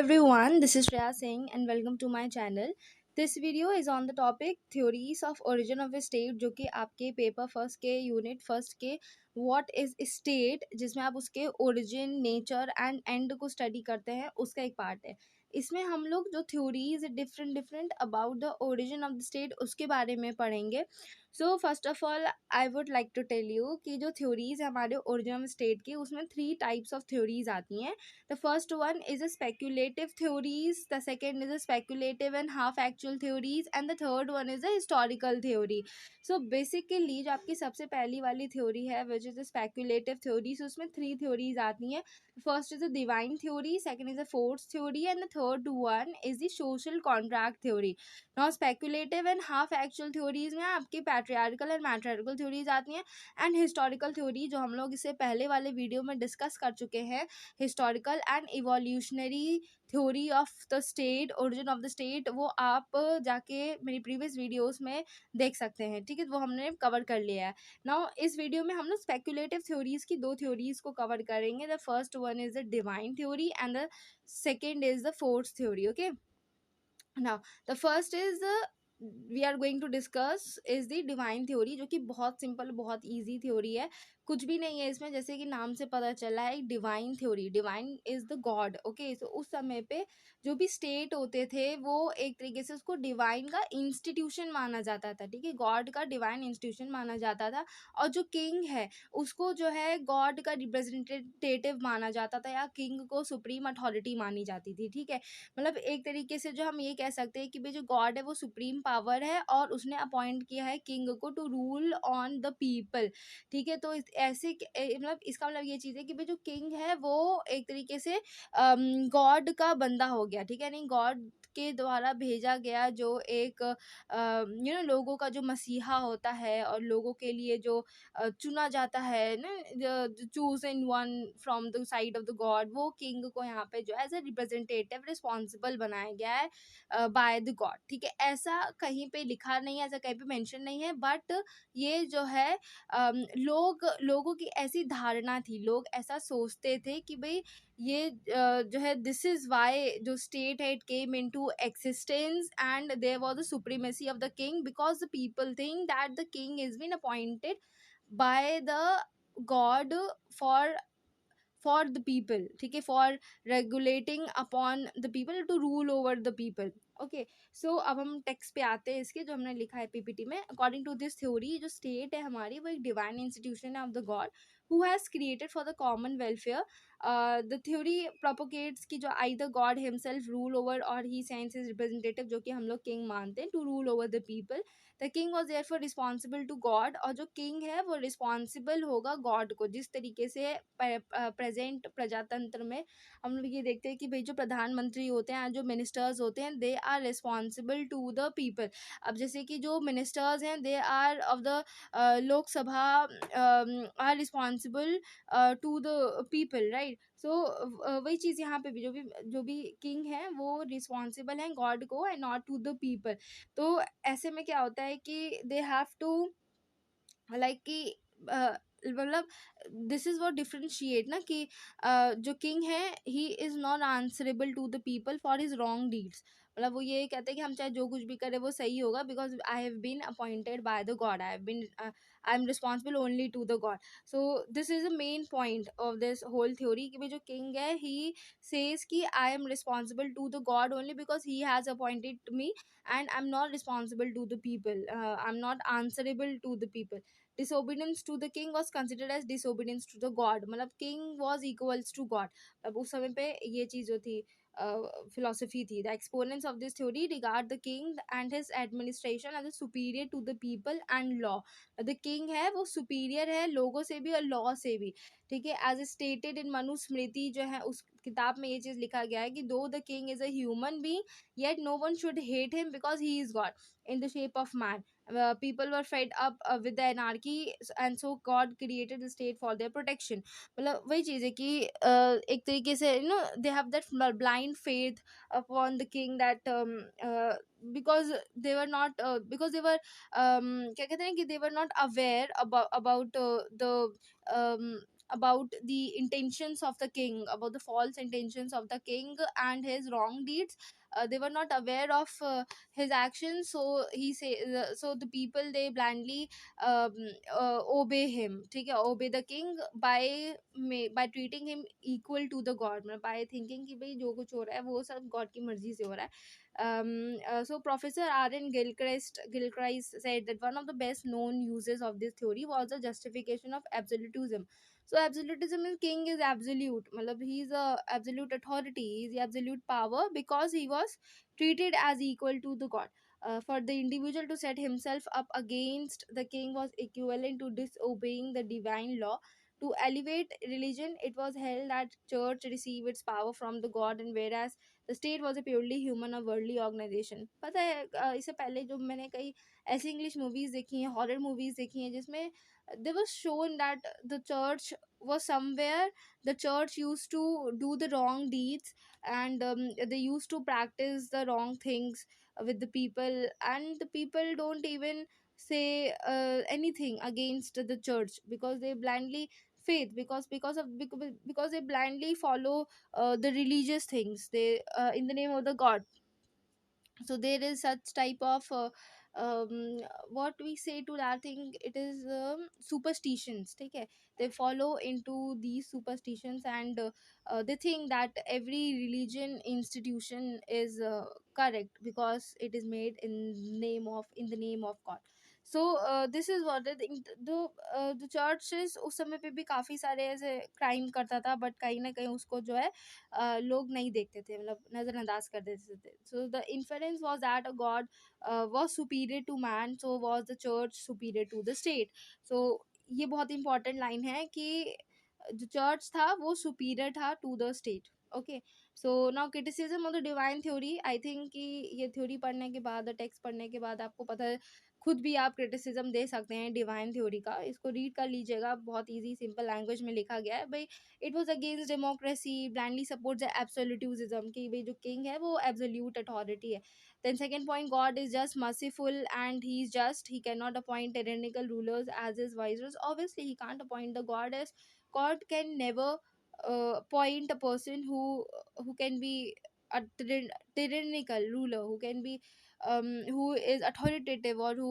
everyone, this is Shreya Singh and welcome to my channel. This video is on the topic theories of origin of a state, जो कि आपके paper first के unit first के what is state, जिसमें आप उसके origin, nature and and को study करते हैं, उसका एक पार्ट है. इसमें हम लोग जो theories different different about the origin of the state उसके बारे में पढ़ेंगे. So first of all I would like to tell you कि जो थ्योरीज है हमारे ओरिजिन ऑफ स्टेट की, उसमें 3 टाइप्स ऑफ थ्योरीज आती हैं. The first one is a speculative theories, the second is a speculative and half actual theories, and the third one is a historical theory. So basically जो आपकी सबसे पहली वाली theory है which is a speculative theory, so उसमें 3 theories आती हैं. First is the divine theory, second is the force theory, and the third one is the social contract theory. Now speculative and half actual theories में आपकी patriarchal and matriarchal theories आती हैं, and historical theory जो हम लोग इससे पहले वाले वीडियो में डिस्कस कर चुके हैं, historical and evolutionary theory of the state, origin of the state, वो आप जाके मेरी प्रीवियस वीडियोस में देख सकते हैं. ठीक है, वो हमने कवर कर लिया है. नाउ इस वीडियो में हम लोग स्पेक्युलेटिव थ्योरीज की 2 थ्योरीज को कवर करेंगे. The first one is the divine theory and the second is the force theory. Okay, now the first is we are going to discuss is the divine theory, जो कि बहुत simple, बहुत easy theory है. कुछ भी नहीं है इसमें, जैसे कि नाम से पता चला है, divine theory. Divine is the God. Okay, so उस समय पे जो भी स्टेट होते थे वो एक तरीके से उसको डिवाइन का इंस्टीट्यूशन माना जाता था. ठीक है, गॉड का डिवाइन इंस्टीट्यूशन माना जाता था. और जो किंग है उसको जो है गॉड का रिप्रेजेंटेटिव माना जाता था, या किंग को सुप्रीम अथॉरिटी मानी जाती थी. ठीक है, मतलब एक तरीके से जो हम ये कह सकते हैं कि भाई जो गॉड है वो सुप्रीम पावर है और उसने अपॉइंट किया है किंग को to rule on the people. ठीक है, तो ऐसे मतलब इसका मतलब ये चीज़ है कि भाई जो किंग है वो एक तरीके से गॉड का बंदा हो गया. ठीक है, नहीं, गॉड के द्वारा भेजा गया जो एक लोगों का जो मसीहा होता है, और लोगों के लिए जो चुना जाता है ना, choose in one from the side of the God, वो किंग को यहाँ पे जो एज ए रिप्रेजेंटेटिव रिस्पॉन्सिबल बनाया गया है बाय द गॉड. ठीक है, ऐसा कहीं पे लिखा नहीं है, ऐसा कहीं पे मेंशन नहीं है, बट ये जो है लोगों की ऐसी धारणा थी, लोग ऐसा सोचते थे कि भाई ये जो है दिस इज वाई जो स्टेट है it came into existence and there was the supremacy of the king, because the people think that the king is been appointed by the God for the people. ठीक है, for regulating upon the people, to rule over the people. Okay, so अब हम text पे आते हैं इसके, जो हमने लिखा है पीपीटी में. अकॉर्डिंग टू दिस थ्योरी, जो स्टेट है हमारी वो एक डिवाइन इंस्टीट्यूशन है of the God who has created for the common welfare. The theory propagates की जो either God himself rule over और ही सेंस हिज रिप्रेजेंटेटिव, जो कि हम लोग किंग मानते हैं, to rule over the people. The king was therefore responsible to God, और जो किंग है वो रिस्पॉन्सिबल होगा गॉड को. जिस तरीके से प्रेजेंट प्रजातंत्र में हम लोग ये देखते हैं कि भाई जो प्रधानमंत्री होते हैं, जो मिनिस्टर्स होते हैं, they are responsible to the people. अब जैसे कि जो मिनिस्टर्स हैं they are of the Lok Sabha are responsible to the people, right. So वही चीज़ यहाँ पे भी जो भी किंग है वो रिस्पॉन्सिबल हैं गॉड को and not to the people. तो ऐसे में क्या होता है कि दे हैव टू लाइक कि मतलब दिस इज वॉट डिफ्रेंशिएट ना कि जो किंग है he is not answerable to the people for his wrong deeds. मतलब वो ये कहते हैं कि हम चाहे जो कुछ भी करें वो सही होगा, because I have been appointed by the God, I am responsible only to the God. So this is the main point of this whole theory कि भाई जो किंग है ही सेज कि I am responsible to the God only because he has appointed me, and I'm not responsible to the people, I'm not answerable to the people. Disobedience to the king was considered as disobedience to the god, मतलब king was equals to god. अब उस समय पे ये चीज़ जो थी philosophy थी. The exponents of this theory regard the king and his administration as superior to the people and law. The king है वो superior है लोगों से भी और law से भी. ठीक है, as stated in मनुस्मृति जो है उस किताब में ये चीज़ लिखा गया है कि though the king is a human being, yet no one should hate him because he is God in the shape of man. People were fed up with the anarchy, and so God created the state for their protection. मतलब वही चीज़ है कि एक तरीके से they have that blind faith upon the king that because they were not because they were क्या कहते हैं कि they were not aware about the about the intentions of the king, about the false intentions of the king and his wrong deeds. They were not aware of his actions, so so the people they blindly um, obey him, ठीक है, obey the king by treating him equal to the god, मतलब by thinking कि भाई जो कुछ हो रहा है वो सब god की मर्जी से हो रहा है. So Professor R.N. Gilchrist said that one of the best known uses of this theory was the justification of absolutism. So absolutism is king is absolute, matlab he is a absolute authority, he is the absolute power because he was treated as equal to the god. For the individual to set himself up against the king was equivalent to disobeying the divine law. To elevate religion, it was held that church received its power from the god, and whereas the state was a purely human or worldly organization. पता है इससे पहले जो मैंने कई ऐसी English movies देखी हैं, हॉरर मूवीज देखी हैं, जिसमें there was shown that the church was somewhere, the church used to do the wrong deeds, and they used to practice the wrong things with the people, and the people don't even say anything against the church because they blindly faith, because they blindly follow the religious things, they in the name of the god. So there is such type of what we say to that thing, it is superstitions, ठीक है. They follow into these superstitions, and they think that every religion institution is correct because it is made in the name of god. So this is what I think. The church is उस समय पे भी काफी सारे ऐसे crime करता था, but कहीं ना कहीं उसको जो है लोग नहीं देखते थे, मतलब नजरअंदाज कर देते थे. So the inference was that a God was superior to man, so was the church superior to the state. So ये बहुत इंपॉर्टेंट लाइन है कि जो चर्च था वो सुपीरियर था to the state. Okay. So now criticism of the divine theory. I think कि ये थ्योरी पढ़ने के बाद, टेक्स्ट पढ़ने के बाद आपको पता है, खुद भी आप क्रिटिसिज्म दे सकते हैं डिवाइन थ्योरी का. इसको रीड कर लीजिएगा, बहुत इजी सिंपल लैंग्वेज में लिखा गया है भाई. It was against democracy, blindly support the absolutism, कि भाई जो किंग है वो एब्सोल्यूट अथॉरिटी है. Then second point, God is just merciful and he is just, he can not appoint tyrannical rulers as his viceroys. Obviously he can't appoint the god, as god can never appoint a person who can be a tyrannical ruler, who can be who is authoritative, or who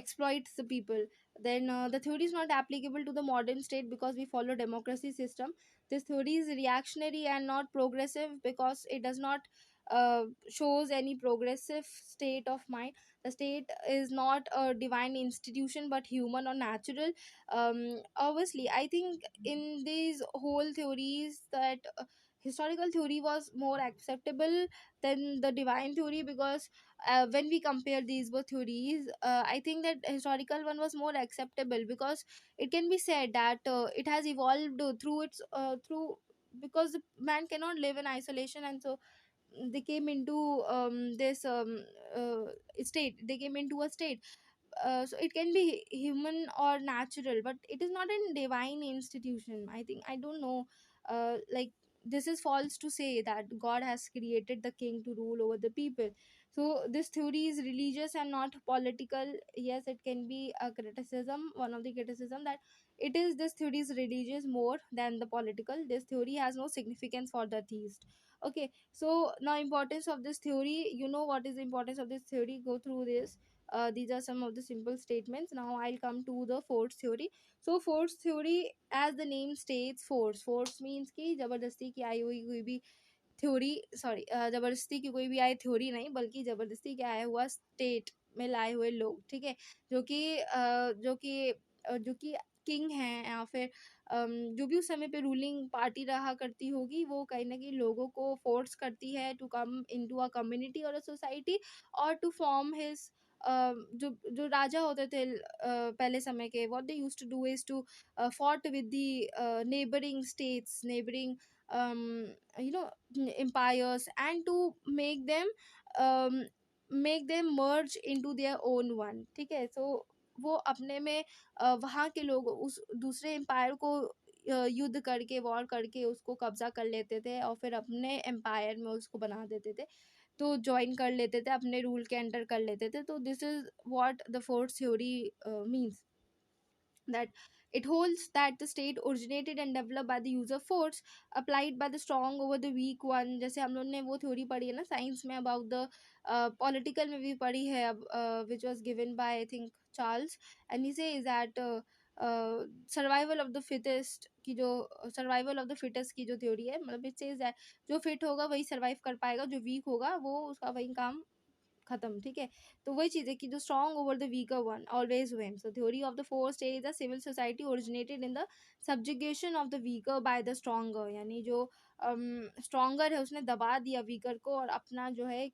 exploits the people. Then the theory is not applicable to the modern state because we follow democracy system. This theory is reactionary and not progressive because it does not shows any progressive state of mind. The state is not a divine institution but human or natural. Obviously I think in these whole theories that historical theory was more acceptable than the divine theory, because when we compare these both theories, I think that historical one was more acceptable because it can be said that it has evolved through its through, because the man cannot live in isolation, and so they came into this state, they came into a state. So it can be human or natural, but it is not a divine institution. I think, I don't know, like, this is false to say that god has created the king to rule over the people. So this theory is religious and not political. Yes, it can be a criticism, one of the criticism, that it is, this theory is religious more than the political. This theory has no significance for the theist. Okay. So now importance of this theory, you know what is the importance of this theory, go through this. These are some of the simple statements. Now I'll come to the force theory. So force theory, as the name states, force means कि जबरदस्ती की आई हुई कोई भी theory, sorry, जबरदस्ती की कोई भी आए थ्योरी नहीं, बल्कि जबरदस्ती के आया हुआ स्टेट में लाए हुए लोग, ठीक है, जो कि जो कि किंग हैं, या फिर जो भी उस समय पे रूलिंग पार्टी रहा करती होगी, वो कहीं ना कहीं लोगों को फोर्स करती है to come into a community और अ सोसाइटी, और टू फॉर्म हिज जो जो राजा होते थे पहले समय के, what they used to do is to fought with the neighboring states, neighboring um, you know empires, and to make them um, make them merge into their own one, ठीक है. so वो अपने में वहाँ के लोग उस दूसरे एम्पायर को युद्ध करके, वॉर करके उसको कब्जा कर लेते थे, और फिर अपने एम्पायर में उसको बना देते थे, तो ज्वाइन कर लेते थे, अपने रूल के अंडर कर लेते थे. तो this is what the force theory means. that it holds that the state originated and developed by the user force applied by the strong over the weak one. जैसे हम लोग ने वो थ्योरी पढ़ी है ना साइंस में about the political में भी पढ़ी है अब, which was given by I think Charles, and he says that survival of the fittest की जो सर्वाइवल ऑफ द फिटेस्ट की जो थ्योरी है, मतलब इट सेज दैट जो फिट होगा वही सर्वाइव कर पाएगा, जो वीक होगा वो उसका वही काम खत्म, ठीक है। तो वही चीज़ है कि जो strong over the weaker one always win. So theory of the force states the civil society originated in the subjugation of the weaker by the stronger, यानी जो स्ट्रॉन्गर है उसने दबा दिया वीकर को और अपना जो है एक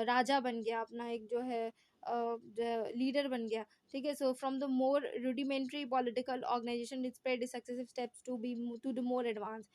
राजा बन गया, अपना एक जो है लीडर बन गया, ठीक है। So from the more rudimentary political organization it spread its successive steps to be to the more advanced.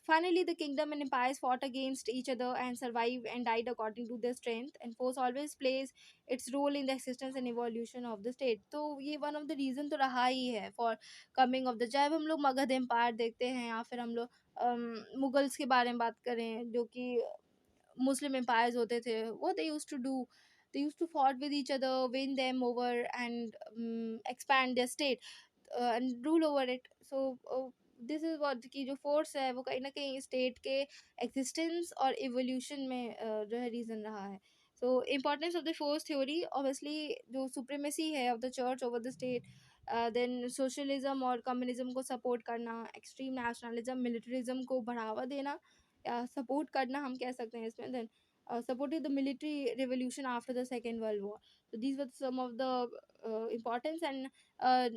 Finally, the kingdom and empires fought against each other and survived and died according to their strength, and force always plays its role in the existence and evolution of the state. तो ये one of the reason तो रहा ही है for coming of the, चाहे हम लोग Magadh empire देखते हैं या फिर हम लोग मुगल्स के बारे में बात करें जो कि Muslim empires होते थे, what they used to do, they used to fought with each other, win them over, and expand their state and rule over it. So this is what की जो फोर्स है वो कहीं ना कहीं स्टेट के एग्जिस्टेंस और इवोल्यूशन में जो है रीजन रहा है। So importance of the force theory, obviously जो सुप्रीमेसी है of the church over the state, then socialism और कम्युनिज्म को सपोर्ट करना, एक्सट्रीम नेशनलिज्म मिलिट्रिज्म को बढ़ावा देना या सपोर्ट करना हम कह सकते हैं इसमें, then supported the military revolution after the Second World War. So these were some of the importance, and uh,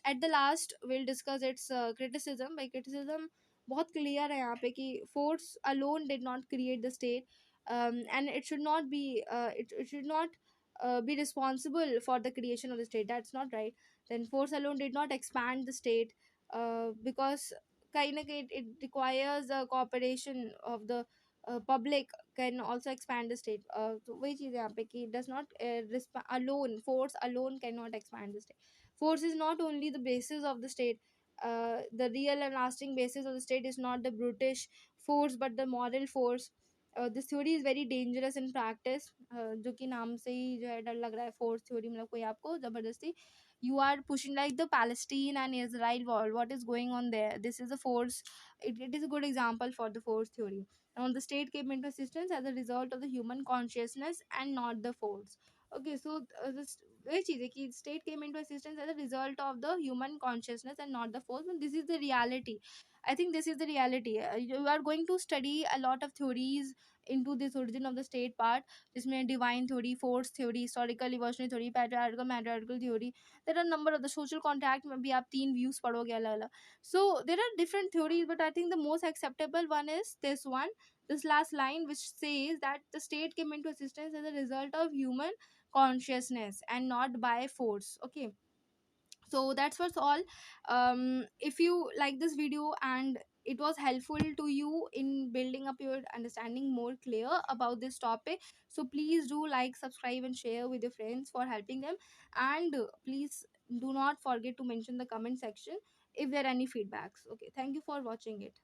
at the last we'll discuss its criticism. By criticism बहुत clear है यहाँ पे कि force alone did not create the state, and it should not be it should not be responsible for the creation of the state. That's not right. Then force alone did not expand the state, because कहीं ना कहीं it requires the cooperation of the public can also expand the state. तो वही चीज़ है यहाँ पे कि does not alone, force alone cannot expand the state. Force is not only the basis of the state. The real and lasting basis of the state is not the brutish force but the moral force. This theory is very dangerous in practice, जो कि नाम से ही जो है डर लग रहा है फोर्स थ्योरी, मतलब कोई आपको जबरदस्ती you are pushing like the Palestine and Israel war, what is going on there, this is a force. It is a good example for the force theory. Now the state came into existence as a result of the human consciousness and not the force. Okay, so this वही चीज़ है कि state came into existence as a result of the human consciousness and not the force, and this is the reality. I think this is the reality. You are going to study a lot of theories into this origin of the state part, जिसमें divine theory, force theory, historical evolutionary theory, patriarchal matriarchal theory. There are a number of the social contract में भी आप 3 views पढ़ोगे अलग अलग. So there are different theories, but I think the most acceptable one is this one, this last line, which says that the state came into existence as a result of human consciousness and not by force. Okay, so that's what's all. If you like this video and it was helpful to you in building up your understanding more clear about this topic, so please do like, subscribe and share with your friends for helping them, and please do not forget to mention the comment section if there are any feedbacks. Okay, thank you for watching it.